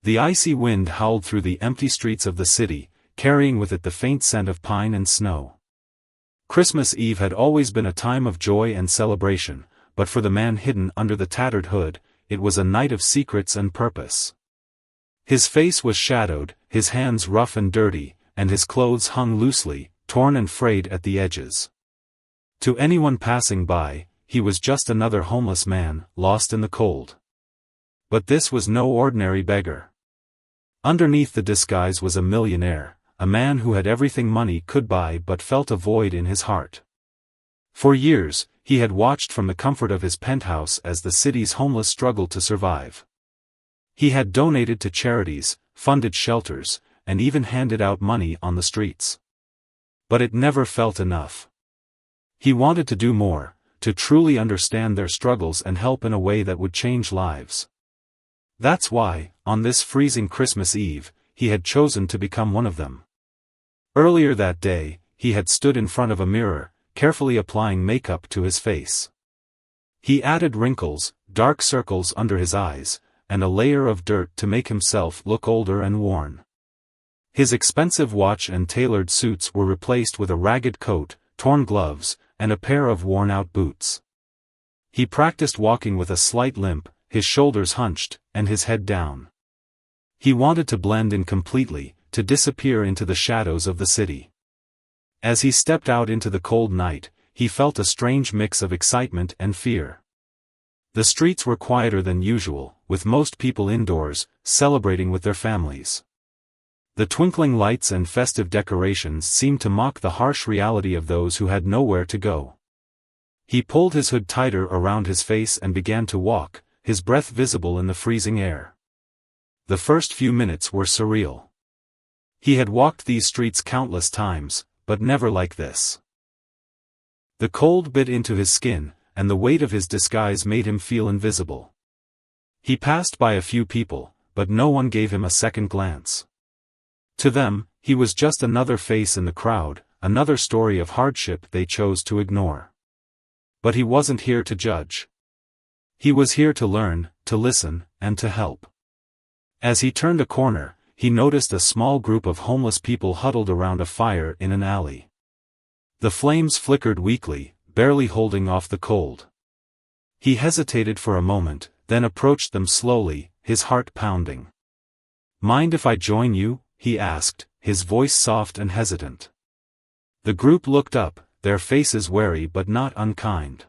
The icy wind howled through the empty streets of the city, carrying with it the faint scent of pine and snow. Christmas Eve had always been a time of joy and celebration, but for the man hidden under the tattered hood, it was a night of secrets and purpose. His face was shadowed, his hands rough and dirty, and his clothes hung loosely, torn and frayed at the edges. To anyone passing by, he was just another homeless man, lost in the cold. But this was no ordinary beggar. Underneath the disguise was a millionaire, a man who had everything money could buy but felt a void in his heart. For years, he had watched from the comfort of his penthouse as the city's homeless struggled to survive. He had donated to charities, funded shelters, and even handed out money on the streets. But it never felt enough. He wanted to do more, to truly understand their struggles and help in a way that would change lives. That's why, on this freezing Christmas Eve, he had chosen to become one of them. Earlier that day, he had stood in front of a mirror, carefully applying makeup to his face. He added wrinkles, dark circles under his eyes, and a layer of dirt to make himself look older and worn. His expensive watch and tailored suits were replaced with a ragged coat, torn gloves, and a pair of worn-out boots. He practiced walking with a slight limp, his shoulders hunched, and his head down. He wanted to blend in completely, to disappear into the shadows of the city. As he stepped out into the cold night, he felt a strange mix of excitement and fear. The streets were quieter than usual, with most people indoors, celebrating with their families. The twinkling lights and festive decorations seemed to mock the harsh reality of those who had nowhere to go. He pulled his hood tighter around his face and began to walk, his breath visible in the freezing air. The first few minutes were surreal. He had walked these streets countless times, but never like this. The cold bit into his skin, and the weight of his disguise made him feel invisible. He passed by a few people, but no one gave him a second glance. To them, he was just another face in the crowd, another story of hardship they chose to ignore. But he wasn't here to judge. He was here to learn, to listen, and to help. As he turned a corner, he noticed a small group of homeless people huddled around a fire in an alley. The flames flickered weakly, barely holding off the cold. He hesitated for a moment, then approached them slowly, his heart pounding. "Mind if I join you?" he asked, his voice soft and hesitant. The group looked up, their faces wary but not unkind.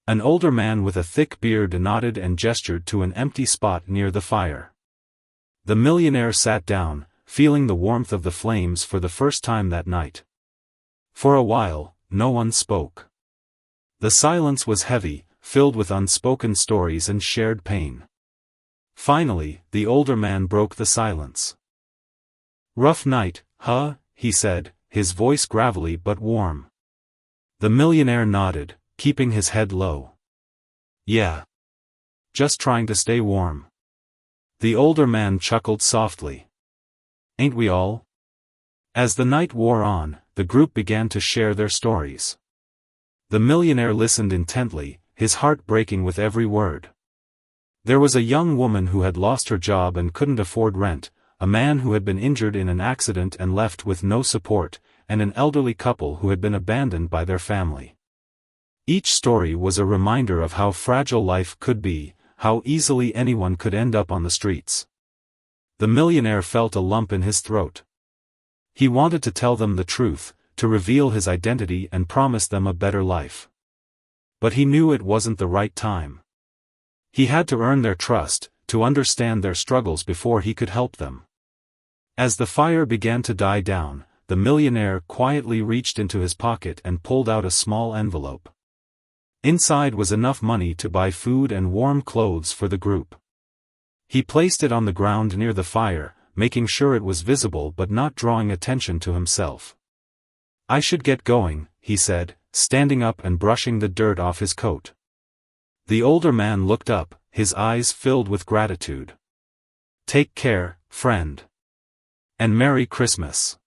An older man with a thick beard nodded and gestured to an empty spot near the fire. The millionaire sat down, feeling the warmth of the flames for the first time that night. For a while, no one spoke. The silence was heavy, filled with unspoken stories and shared pain. Finally, the older man broke the silence. "Rough night, huh?" he said, his voice gravelly but warm. The millionaire nodded, keeping his head low. "Yeah. Just trying to stay warm." The older man chuckled softly. "Ain't we all?" As the night wore on, the group began to share their stories. The millionaire listened intently, his heart breaking with every word. There was a young woman who had lost her job and couldn't afford rent, a man who had been injured in an accident and left with no support, and an elderly couple who had been abandoned by their family. Each story was a reminder of how fragile life could be, how easily anyone could end up on the streets. The millionaire felt a lump in his throat. He wanted to tell them the truth, to reveal his identity and promise them a better life. But he knew it wasn't the right time. He had to earn their trust, to understand their struggles before he could help them. As the fire began to die down, the millionaire quietly reached into his pocket and pulled out a small envelope. Inside was enough money to buy food and warm clothes for the group. He placed it on the ground near the fire, making sure it was visible but not drawing attention to himself. "I should get going," he said, standing up and brushing the dirt off his coat. The older man looked up, his eyes filled with gratitude. "Take care, friend. And Merry Christmas."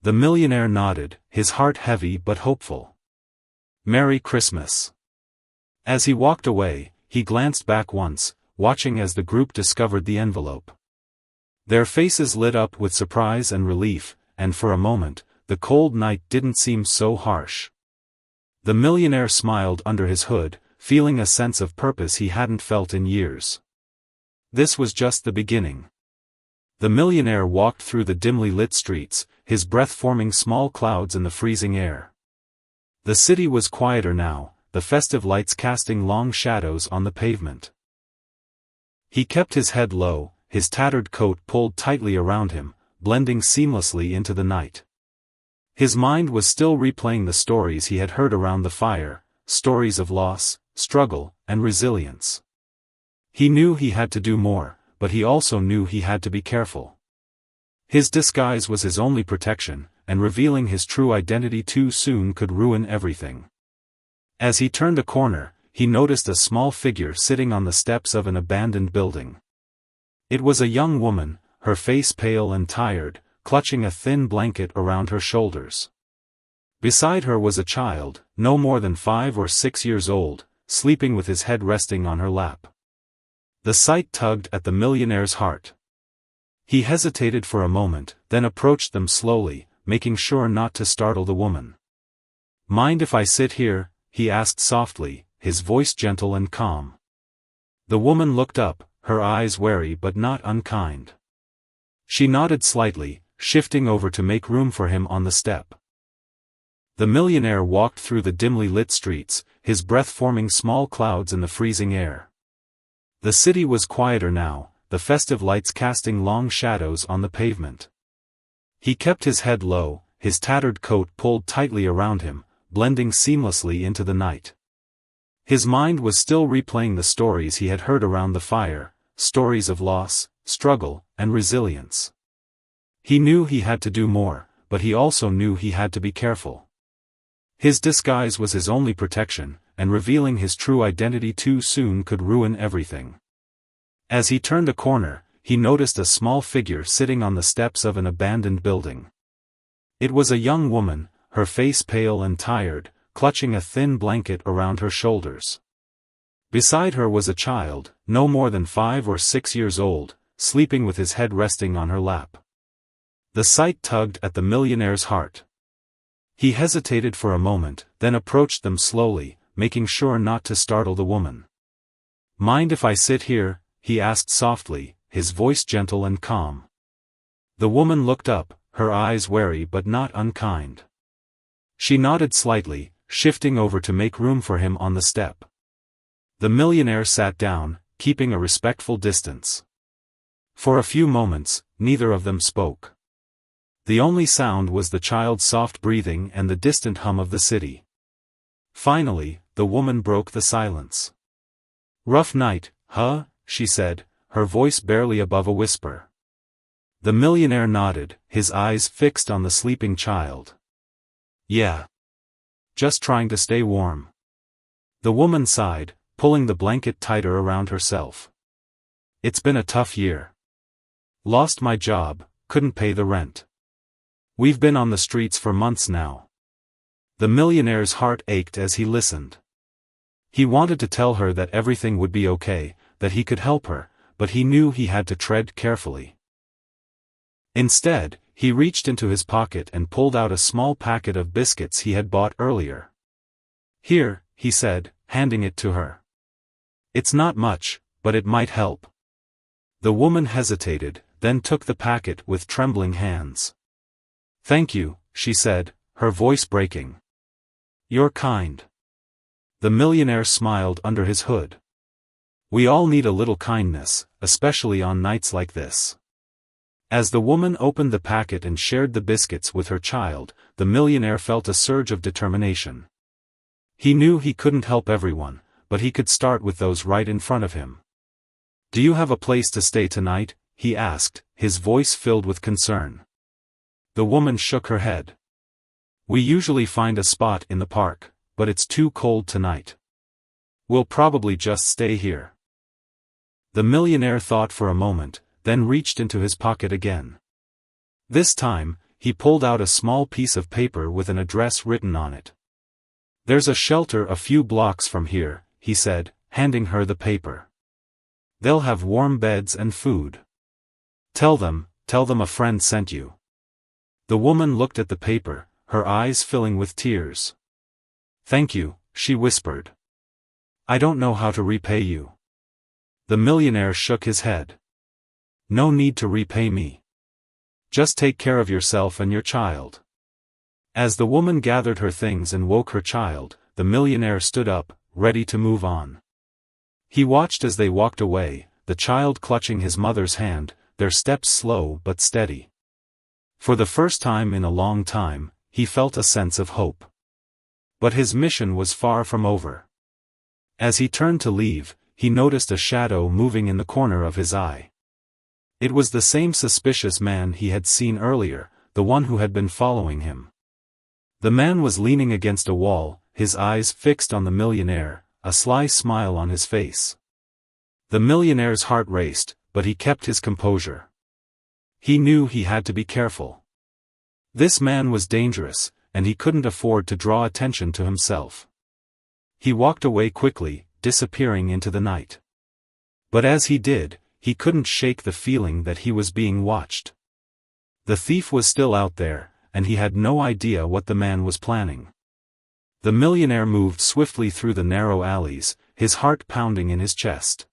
The millionaire nodded, his heart heavy but hopeful. "Merry Christmas." As he walked away, he glanced back once, watching as the group discovered the envelope. Their faces lit up with surprise and relief, and for a moment, the cold night didn't seem so harsh. The millionaire smiled under his hood, feeling a sense of purpose he hadn't felt in years. This was just the beginning. The millionaire walked through the dimly lit streets, his breath forming small clouds in the freezing air. The city was quieter now, the festive lights casting long shadows on the pavement. He kept his head low, his tattered coat pulled tightly around him, blending seamlessly into the night. His mind was still replaying the stories he had heard around the fire, stories of loss, struggle, and resilience. He knew he had to do more, but he also knew he had to be careful. His disguise was his only protection, and revealing his true identity too soon could ruin everything. As he turned a corner, he noticed a small figure sitting on the steps of an abandoned building. It was a young woman, her face pale and tired, clutching a thin blanket around her shoulders. Beside her was a child, no more than 5 or 6 years old, sleeping with his head resting on her lap. The sight tugged at the millionaire's heart. He hesitated for a moment, then approached them slowly, making sure not to startle the woman. "Mind if I sit here?" he asked softly, his voice gentle and calm. The woman looked up, her eyes wary but not unkind. She nodded slightly, shifting over to make room for him on the step. The millionaire walked through the dimly lit streets, his breath forming small clouds in the freezing air. The city was quieter now, the festive lights casting long shadows on the pavement. He kept his head low, his tattered coat pulled tightly around him, blending seamlessly into the night. His mind was still replaying the stories he had heard around the fire, stories of loss, struggle, and resilience. He knew he had to do more, but he also knew he had to be careful. His disguise was his only protection, and revealing his true identity too soon could ruin everything. As he turned a corner, he noticed a small figure sitting on the steps of an abandoned building. It was a young woman, her face pale and tired, clutching a thin blanket around her shoulders. Beside her was a child, no more than 5 or 6 years old, sleeping with his head resting on her lap. The sight tugged at the millionaire's heart. He hesitated for a moment, then approached them slowly, making sure not to startle the woman. "Mind if I sit here?" he asked softly, his voice gentle and calm. The woman looked up, her eyes wary but not unkind. She nodded slightly, shifting over to make room for him on the step. The millionaire sat down, keeping a respectful distance. For a few moments, neither of them spoke. The only sound was the child's soft breathing and the distant hum of the city. Finally, the woman broke the silence. "Rough night, huh?" she said, her voice barely above a whisper. The millionaire nodded, his eyes fixed on the sleeping child. "Yeah. Just trying to stay warm." The woman sighed, pulling the blanket tighter around herself. "It's been a tough year. Lost my job, couldn't pay the rent. We've been on the streets for months now." The millionaire's heart ached as he listened. He wanted to tell her that everything would be okay, that he could help her, but he knew he had to tread carefully. Instead, he reached into his pocket and pulled out a small packet of biscuits he had bought earlier. "Here," he said, handing it to her. "It's not much, but it might help." The woman hesitated, then took the packet with trembling hands. "Thank you," she said, her voice breaking. "You're kind." The millionaire smiled under his hood. "We all need a little kindness, especially on nights like this." As the woman opened the packet and shared the biscuits with her child, the millionaire felt a surge of determination. He knew he couldn't help everyone, but he could start with those right in front of him. "Do you have a place to stay tonight?" he asked, his voice filled with concern. The woman shook her head. "We usually find a spot in the park, but it's too cold tonight. We'll probably just stay here." The millionaire thought for a moment, then reached into his pocket again. This time, he pulled out a small piece of paper with an address written on it. "There's a shelter a few blocks from here," he said, handing her the paper. "They'll have warm beds and food. Tell them a friend sent you." The woman looked at the paper, her eyes filling with tears. "Thank you," she whispered. "I don't know how to repay you." The millionaire shook his head. "No need to repay me. Just take care of yourself and your child." As the woman gathered her things and woke her child, the millionaire stood up, ready to move on. He watched as they walked away, the child clutching his mother's hand, their steps slow but steady. For the first time in a long time, he felt a sense of hope. But his mission was far from over. As he turned to leave, he noticed a shadow moving in the corner of his eye. It was the same suspicious man he had seen earlier, the one who had been following him. The man was leaning against a wall, his eyes fixed on the millionaire, a sly smile on his face. The millionaire's heart raced, but he kept his composure. He knew he had to be careful. This man was dangerous, and he couldn't afford to draw attention to himself. He walked away quickly, disappearing into the night. But as he did, he couldn't shake the feeling that he was being watched. The thief was still out there, and he had no idea what the man was planning. The millionaire moved swiftly through the narrow alleys, his heart pounding in his chest.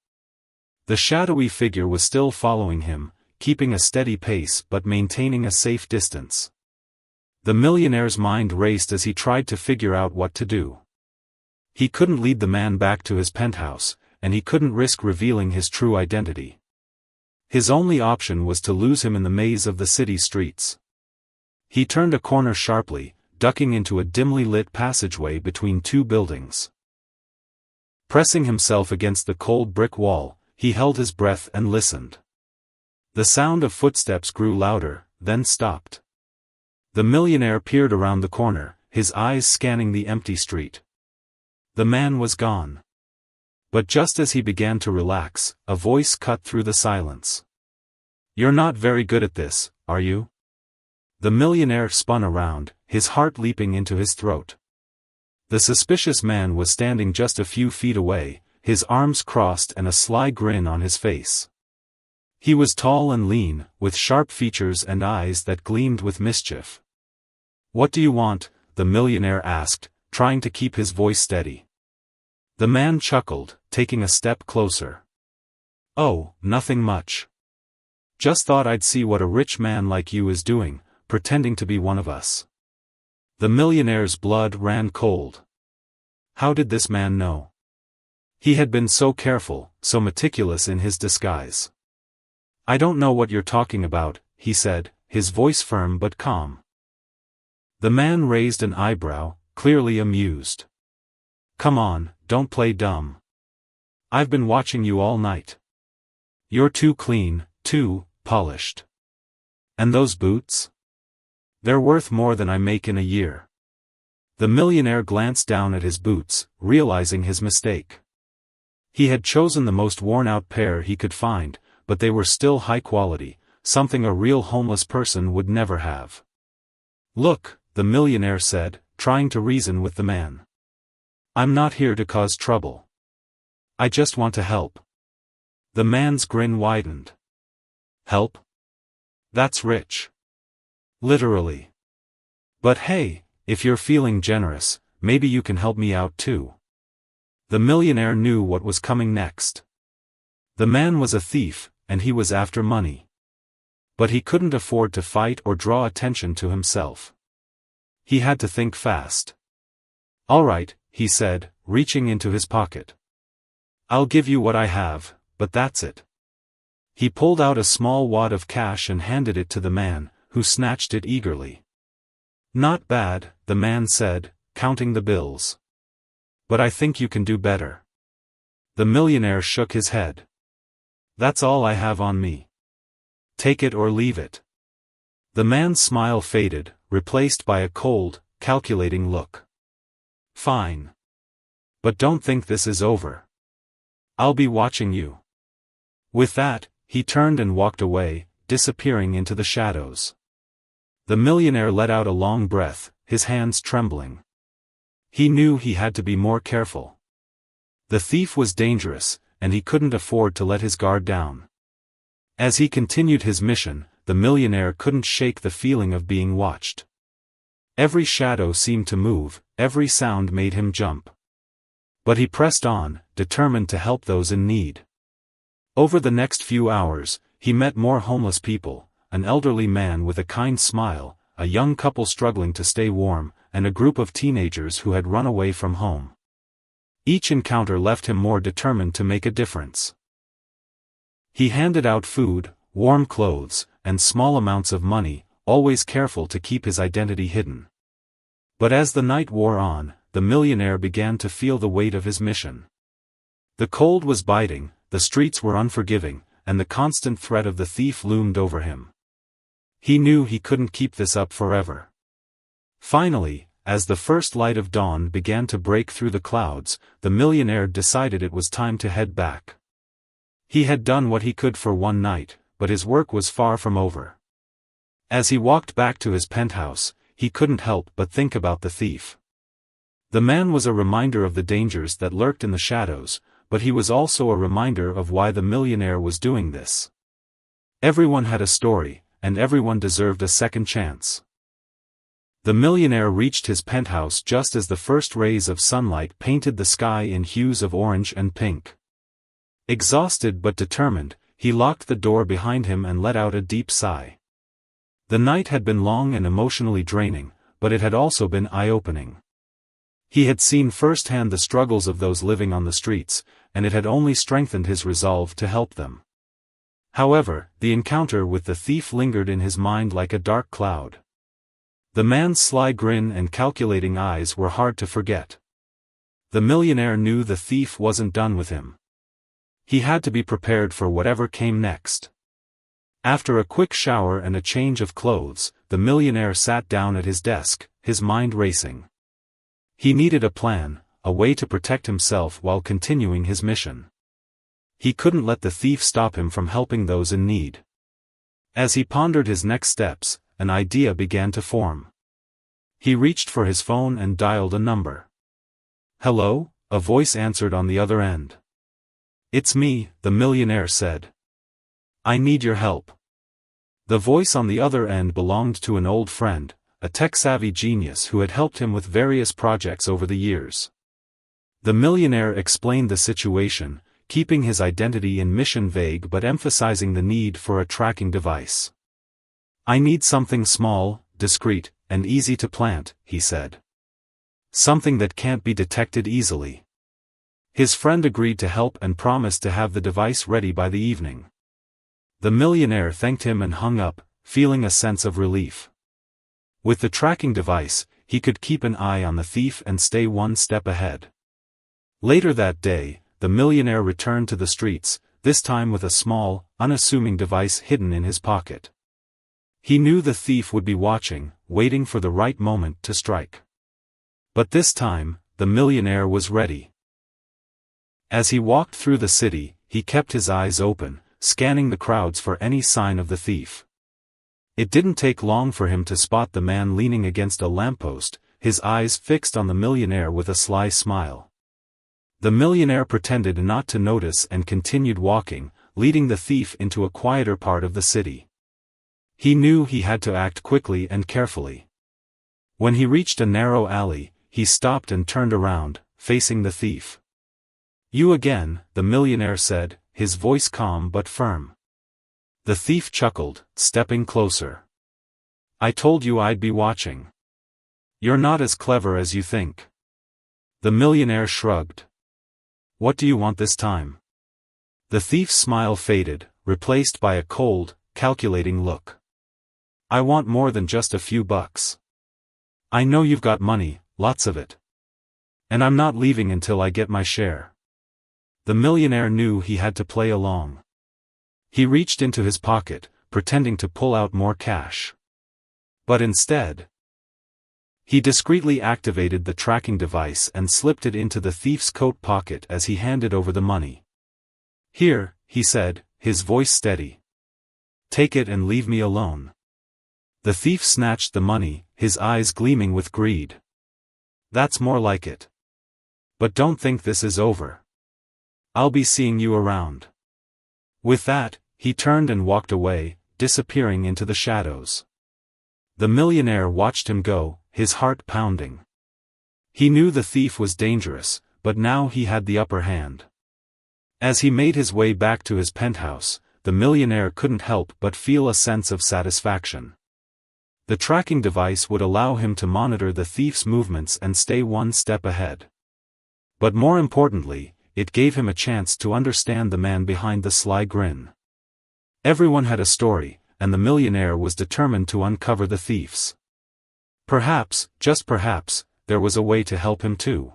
The shadowy figure was still following him, keeping a steady pace but maintaining a safe distance. The millionaire's mind raced as he tried to figure out what to do. He couldn't lead the man back to his penthouse, and he couldn't risk revealing his true identity. His only option was to lose him in the maze of the city streets. He turned a corner sharply, ducking into a dimly lit passageway between two buildings. Pressing himself against the cold brick wall, he held his breath and listened. The sound of footsteps grew louder, then stopped. The millionaire peered around the corner, his eyes scanning the empty street. The man was gone. But just as he began to relax, a voice cut through the silence. "You're not very good at this, are you?" The millionaire spun around, his heart leaping into his throat. The suspicious man was standing just a few feet away, his arms crossed and a sly grin on his face. He was tall and lean, with sharp features and eyes that gleamed with mischief. "What do you want?" the millionaire asked, trying to keep his voice steady. The man chuckled, taking a step closer. "Oh, nothing much. Just thought I'd see what a rich man like you is doing, pretending to be one of us." The millionaire's blood ran cold. How did this man know? He had been so careful, so meticulous in his disguise. "I don't know what you're talking about," he said, his voice firm but calm. The man raised an eyebrow, clearly amused. "Come on, don't play dumb. I've been watching you all night. You're too clean, too polished. And those boots? They're worth more than I make in a year." The millionaire glanced down at his boots, realizing his mistake. He had chosen the most worn-out pair he could find, but they were still high quality, something a real homeless person would never have. "Look," the millionaire said, trying to reason with the man. "I'm not here to cause trouble. I just want to help." The man's grin widened. "Help? That's rich. Literally. But hey, if you're feeling generous, maybe you can help me out too." The millionaire knew what was coming next. The man was a thief, and he was after money. But he couldn't afford to fight or draw attention to himself. He had to think fast. "All right," he said, reaching into his pocket. "I'll give you what I have, but that's it." He pulled out a small wad of cash and handed it to the man, who snatched it eagerly. "Not bad," the man said, counting the bills. "But I think you can do better." The millionaire shook his head. "That's all I have on me. Take it or leave it." The man's smile faded, replaced by a cold, calculating look. "Fine. But don't think this is over. I'll be watching you." With that, he turned and walked away, disappearing into the shadows. The millionaire let out a long breath, his hands trembling. He knew he had to be more careful. The thief was dangerous, and he couldn't afford to let his guard down. As he continued his mission, the millionaire couldn't shake the feeling of being watched. Every shadow seemed to move, every sound made him jump. But he pressed on, determined to help those in need. Over the next few hours, he met more homeless people, an elderly man with a kind smile, a young couple struggling to stay warm, and a group of teenagers who had run away from home. Each encounter left him more determined to make a difference. He handed out food, warm clothes, and small amounts of money, always careful to keep his identity hidden. But as the night wore on, the millionaire began to feel the weight of his mission. The cold was biting, the streets were unforgiving, and the constant threat of the thief loomed over him. He knew he couldn't keep this up forever. Finally, as the first light of dawn began to break through the clouds, the millionaire decided it was time to head back. He had done what he could for one night, but his work was far from over. As he walked back to his penthouse, he couldn't help but think about the thief. The man was a reminder of the dangers that lurked in the shadows, but he was also a reminder of why the millionaire was doing this. Everyone had a story, and everyone deserved a second chance. The millionaire reached his penthouse just as the first rays of sunlight painted the sky in hues of orange and pink. Exhausted but determined, he locked the door behind him and let out a deep sigh. The night had been long and emotionally draining, but it had also been eye-opening. He had seen firsthand the struggles of those living on the streets, and it had only strengthened his resolve to help them. However, the encounter with the thief lingered in his mind like a dark cloud. The man's sly grin and calculating eyes were hard to forget. The millionaire knew the thief wasn't done with him. He had to be prepared for whatever came next. After a quick shower and a change of clothes, the millionaire sat down at his desk, his mind racing. He needed a plan, a way to protect himself while continuing his mission. He couldn't let the thief stop him from helping those in need. As he pondered his next steps, an idea began to form. He reached for his phone and dialed a number. "Hello?" a voice answered on the other end. "It's me," the millionaire said. "I need your help." The voice on the other end belonged to an old friend, a tech-savvy genius who had helped him with various projects over the years. The millionaire explained the situation, keeping his identity and mission vague but emphasizing the need for a tracking device. "I need something small, discreet, and easy to plant," he said. "Something that can't be detected easily." His friend agreed to help and promised to have the device ready by the evening. The millionaire thanked him and hung up, feeling a sense of relief. With the tracking device, he could keep an eye on the thief and stay one step ahead. Later that day, the millionaire returned to the streets, this time with a small, unassuming device hidden in his pocket. He knew the thief would be watching, waiting for the right moment to strike. But this time, the millionaire was ready. As he walked through the city, he kept his eyes open, scanning the crowds for any sign of the thief. It didn't take long for him to spot the man leaning against a lamppost, his eyes fixed on the millionaire with a sly smile. The millionaire pretended not to notice and continued walking, leading the thief into a quieter part of the city. He knew he had to act quickly and carefully. When he reached a narrow alley, he stopped and turned around, facing the thief. "You again," the millionaire said, his voice calm but firm. The thief chuckled, stepping closer. "I told you I'd be watching. You're not as clever as you think." The millionaire shrugged. "What do you want this time?" The thief's smile faded, replaced by a cold, calculating look. "I want more than just a few bucks. I know you've got money, lots of it. And I'm not leaving until I get my share." The millionaire knew he had to play along. He reached into his pocket, pretending to pull out more cash. But instead, he discreetly activated the tracking device and slipped it into the thief's coat pocket as he handed over the money. "Here," he said, his voice steady. "Take it and leave me alone." The thief snatched the money, his eyes gleaming with greed. "That's more like it. But don't think this is over. I'll be seeing you around." With that, he turned and walked away, disappearing into the shadows. The millionaire watched him go, his heart pounding. He knew the thief was dangerous, but now he had the upper hand. As he made his way back to his penthouse, the millionaire couldn't help but feel a sense of satisfaction. The tracking device would allow him to monitor the thief's movements and stay one step ahead. But more importantly, it gave him a chance to understand the man behind the sly grin. Everyone had a story, and the millionaire was determined to uncover the thieves. Perhaps, just perhaps, there was a way to help him too.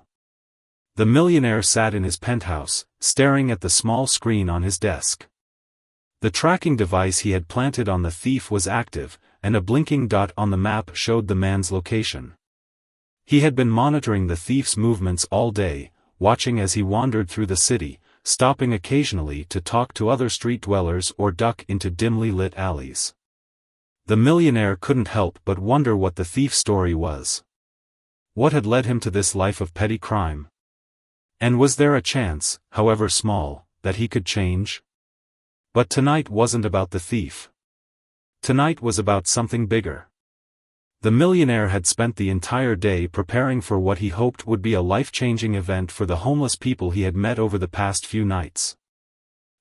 The millionaire sat in his penthouse, staring at the small screen on his desk. The tracking device he had planted on the thief was active, and a blinking dot on the map showed the man's location. He had been monitoring the thief's movements all day, watching as he wandered through the city, stopping occasionally to talk to other street dwellers or duck into dimly lit alleys. The millionaire couldn't help but wonder what the thief's story was. What had led him to this life of petty crime? And was there a chance, however small, that he could change? But tonight wasn't about the thief. Tonight was about something bigger. The millionaire had spent the entire day preparing for what he hoped would be a life-changing event for the homeless people he had met over the past few nights.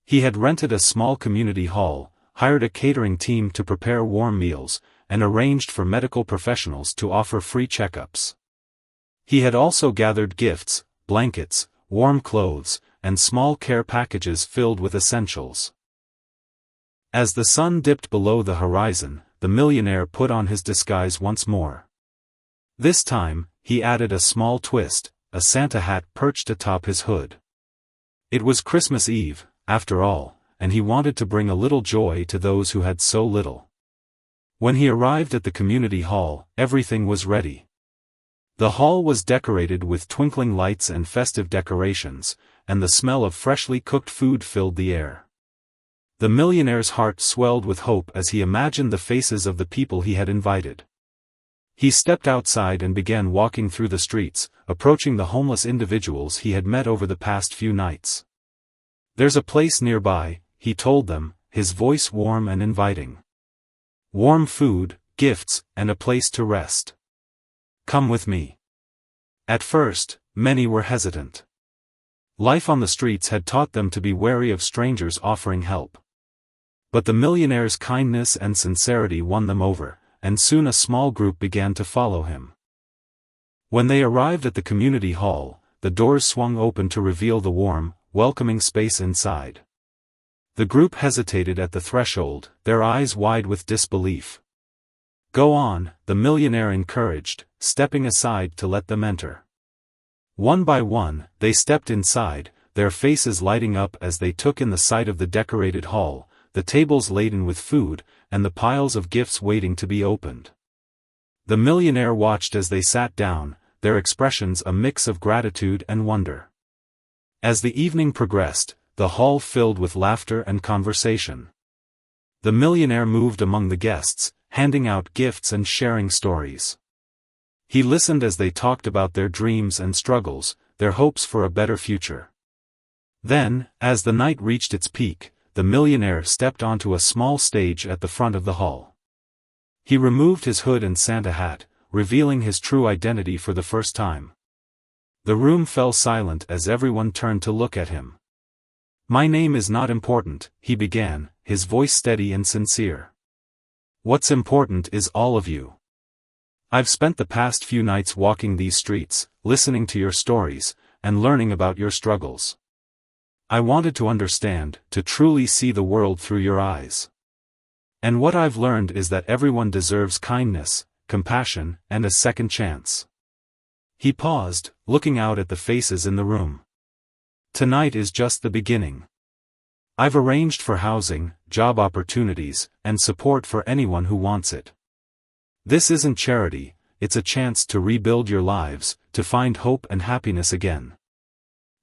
He had rented a small community hall, hired a catering team to prepare warm meals, and arranged for medical professionals to offer free checkups. He had also gathered gifts, blankets, warm clothes, and small care packages filled with essentials. As the sun dipped below the horizon, the millionaire put on his disguise once more. This time, he added a small twist, a Santa hat perched atop his hood. It was Christmas Eve, after all, and he wanted to bring a little joy to those who had so little. When he arrived at the community hall, everything was ready. The hall was decorated with twinkling lights and festive decorations, and the smell of freshly cooked food filled the air. The millionaire's heart swelled with hope as he imagined the faces of the people he had invited. He stepped outside and began walking through the streets, approaching the homeless individuals he had met over the past few nights. "There's a place nearby," he told them, his voice warm and inviting. "Warm food, gifts, and a place to rest. Come with me." At first, many were hesitant. Life on the streets had taught them to be wary of strangers offering help. But the millionaire's kindness and sincerity won them over, and soon a small group began to follow him. When they arrived at the community hall, the doors swung open to reveal the warm, welcoming space inside. The group hesitated at the threshold, their eyes wide with disbelief. "Go on," the millionaire encouraged, stepping aside to let them enter. One by one, they stepped inside, their faces lighting up as they took in the sight of the decorated hall, the tables laden with food, and the piles of gifts waiting to be opened. The millionaire watched as they sat down, their expressions a mix of gratitude and wonder. As the evening progressed, the hall filled with laughter and conversation. The millionaire moved among the guests, handing out gifts and sharing stories. He listened as they talked about their dreams and struggles, their hopes for a better future. Then, as the night reached its peak, the millionaire stepped onto a small stage at the front of the hall. He removed his hood and Santa hat, revealing his true identity for the first time. The room fell silent as everyone turned to look at him. "My name is not important," he began, his voice steady and sincere. "What's important is all of you. I've spent the past few nights walking these streets, listening to your stories, and learning about your struggles. I wanted to understand, to truly see the world through your eyes. And what I've learned is that everyone deserves kindness, compassion, and a second chance." He paused, looking out at the faces in the room. "Tonight is just the beginning. I've arranged for housing, job opportunities, and support for anyone who wants it. This isn't charity, it's a chance to rebuild your lives, to find hope and happiness again."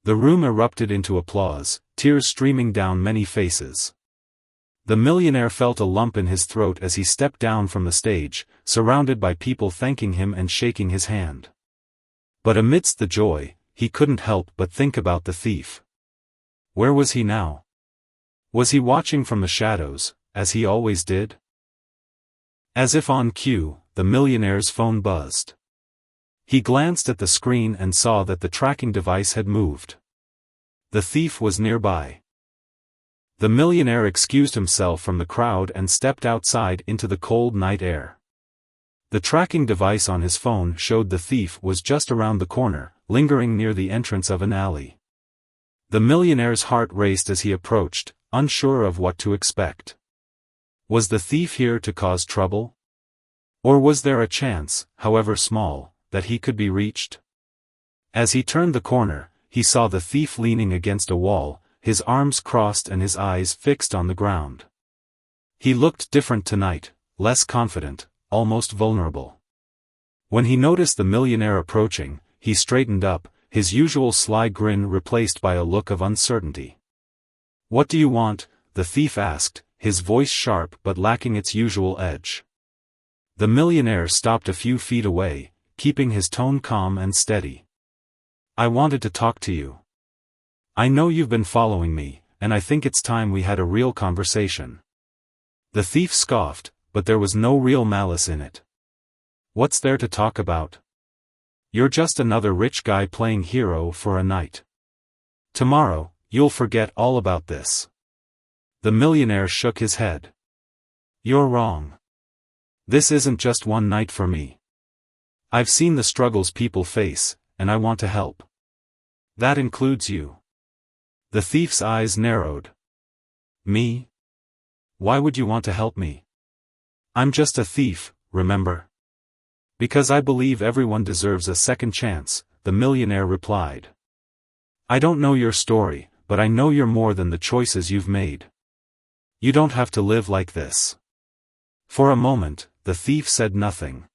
The room erupted into applause, tears streaming down many faces. The millionaire felt a lump in his throat as he stepped down from the stage, surrounded by people thanking him and shaking his hand. But amidst the joy, he couldn't help but think about the thief. Where was he now? Was he watching from the shadows, as he always did? As if on cue, the millionaire's phone buzzed. He glanced at the screen and saw that the tracking device had moved. The thief was nearby. The millionaire excused himself from the crowd and stepped outside into the cold night air. The tracking device on his phone showed the thief was just around the corner, lingering near the entrance of an alley. The millionaire's heart raced as he approached, unsure of what to expect. Was the thief here to cause trouble? Or was there a chance, however small, that he could be reached? As he turned the corner, he saw the thief leaning against a wall, his arms crossed and his eyes fixed on the ground. He looked different tonight, less confident, almost vulnerable. When he noticed the millionaire approaching, he straightened up, his usual sly grin replaced by a look of uncertainty. "What do you want?" the thief asked, his voice sharp but lacking its usual edge. The millionaire stopped a few feet away, keeping his tone calm and steady. "I wanted to talk to you. I know you've been following me, and I think it's time we had a real conversation." The thief scoffed, but there was no real malice in it. "What's there to talk about? You're just another rich guy playing hero for a night. Tomorrow, you'll forget all about this." The millionaire shook his head. "You're wrong. This isn't just one night for me. I've seen the struggles people face, and I want to help. That includes you." The thief's eyes narrowed. "Me? Why would you want to help me? I'm just a thief, remember?" "Because I believe everyone deserves a second chance," the millionaire replied. "I don't know your story, but I know you're more than the choices you've made. You don't have to live like this." For a moment, the thief said nothing.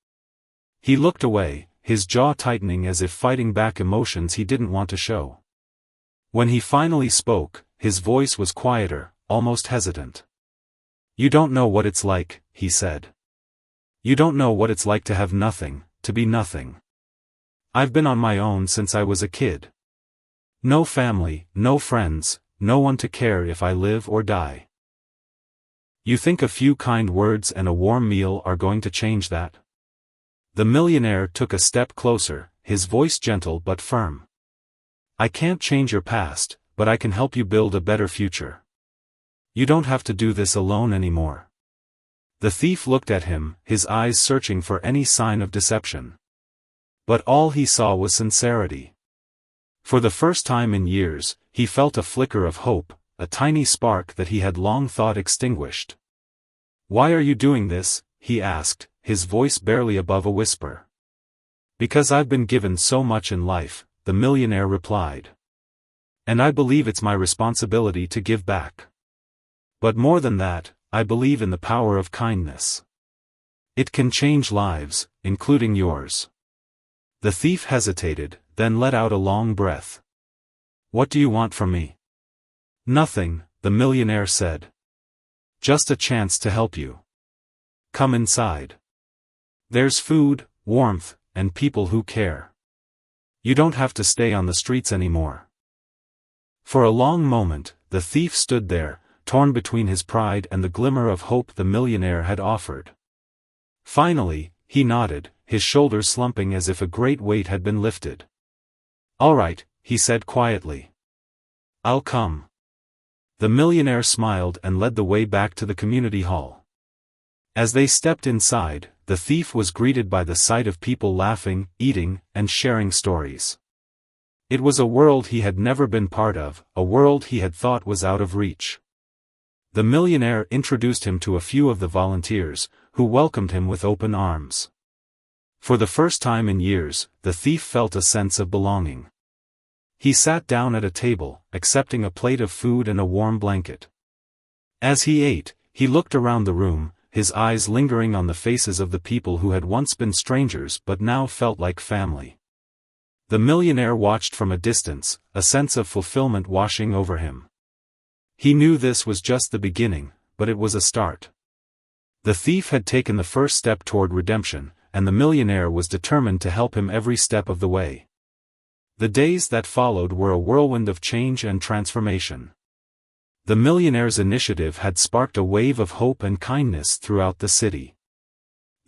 He looked away, his jaw tightening as if fighting back emotions he didn't want to show. When he finally spoke, his voice was quieter, almost hesitant. "You don't know what it's like," he said. "You don't know what it's like to have nothing, to be nothing. I've been on my own since I was a kid. No family, no friends, no one to care if I live or die. You think a few kind words and a warm meal are going to change that?" The millionaire took a step closer, his voice gentle but firm. "I can't change your past, but I can help you build a better future. You don't have to do this alone anymore." The thief looked at him, his eyes searching for any sign of deception. But all he saw was sincerity. For the first time in years, he felt a flicker of hope, a tiny spark that he had long thought extinguished. "Why are you doing this?" he asked, his voice barely above a whisper. "Because I've been given so much in life," the millionaire replied. "And I believe it's my responsibility to give back. But more than that, I believe in the power of kindness. It can change lives, including yours." The thief hesitated, then let out a long breath. "What do you want from me?" "Nothing," the millionaire said. "Just a chance to help you. Come inside. There's food, warmth, and people who care. You don't have to stay on the streets anymore." For a long moment, the thief stood there, torn between his pride and the glimmer of hope the millionaire had offered. Finally, he nodded, his shoulders slumping as if a great weight had been lifted. "All right," he said quietly. "I'll come." The millionaire smiled and led the way back to the community hall. As they stepped inside, the thief was greeted by the sight of people laughing, eating, and sharing stories. It was a world he had never been part of, a world he had thought was out of reach. The millionaire introduced him to a few of the volunteers, who welcomed him with open arms. For the first time in years, the thief felt a sense of belonging. He sat down at a table, accepting a plate of food and a warm blanket. As he ate, he looked around the room, his eyes lingering on the faces of the people who had once been strangers but now felt like family. The millionaire watched from a distance, a sense of fulfillment washing over him. He knew this was just the beginning, but it was a start. The thief had taken the first step toward redemption, and the millionaire was determined to help him every step of the way. The days that followed were a whirlwind of change and transformation. The Millionaire's initiative had sparked a wave of hope and kindness throughout the city.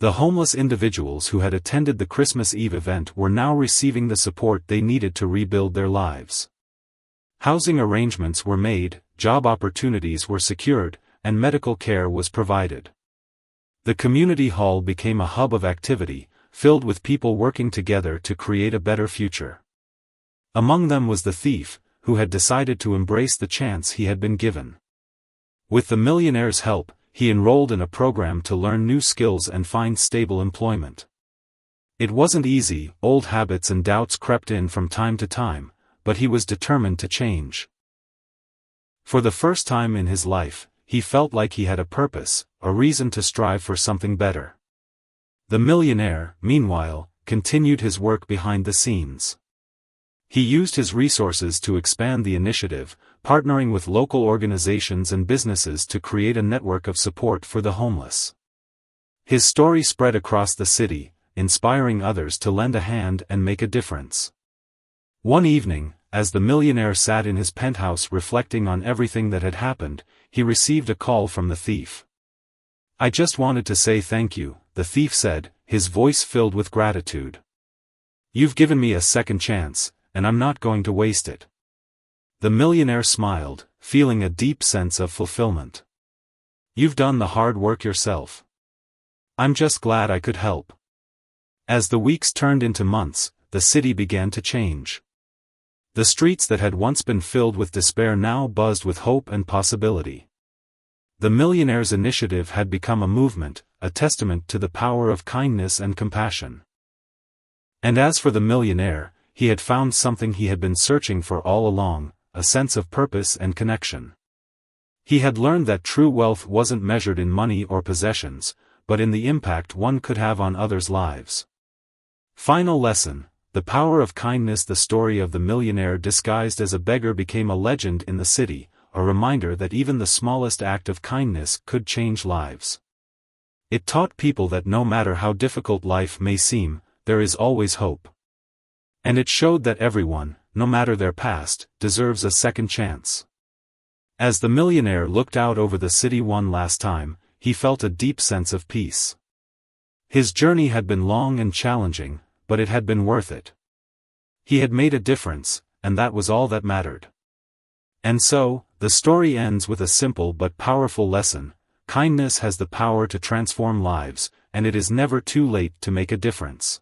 The homeless individuals who had attended the Christmas Eve event were now receiving the support they needed to rebuild their lives. Housing arrangements were made, job opportunities were secured, and medical care was provided. The community hall became a hub of activity, filled with people working together to create a better future. Among them was the thief, who had decided to embrace the chance he had been given. With the Millionaire's help, he enrolled in a program to learn new skills and find stable employment. It wasn't easy, old habits and doubts crept in from time to time, but he was determined to change. For the first time in his life, he felt like he had a purpose, a reason to strive for something better. The Millionaire, meanwhile, continued his work behind the scenes. He used his resources to expand the initiative, partnering with local organizations and businesses to create a network of support for the homeless. His story spread across the city, inspiring others to lend a hand and make a difference. One evening, as the Millionaire sat in his penthouse reflecting on everything that had happened, he received a call from the thief. "I just wanted to say thank you," the thief said, his voice filled with gratitude. "You've given me a second chance, and I'm not going to waste it." The Millionaire smiled, feeling a deep sense of fulfillment. "You've done the hard work yourself. I'm just glad I could help." As the weeks turned into months, the city began to change. The streets that had once been filled with despair now buzzed with hope and possibility. The Millionaire's initiative had become a movement, a testament to the power of kindness and compassion. And as for the Millionaire, he had found something he had been searching for all along, a sense of purpose and connection. He had learned that true wealth wasn't measured in money or possessions, but in the impact one could have on others' lives. Final lesson: the power of kindness. The story of the Millionaire disguised as a beggar became a legend in the city, a reminder that even the smallest act of kindness could change lives. It taught people that no matter how difficult life may seem, there is always hope. And it showed that everyone, no matter their past, deserves a second chance. As the Millionaire looked out over the city one last time, he felt a deep sense of peace. His journey had been long and challenging, but it had been worth it. He had made a difference, and that was all that mattered. And so, the story ends with a simple but powerful lesson: kindness has the power to transform lives, and it is never too late to make a difference.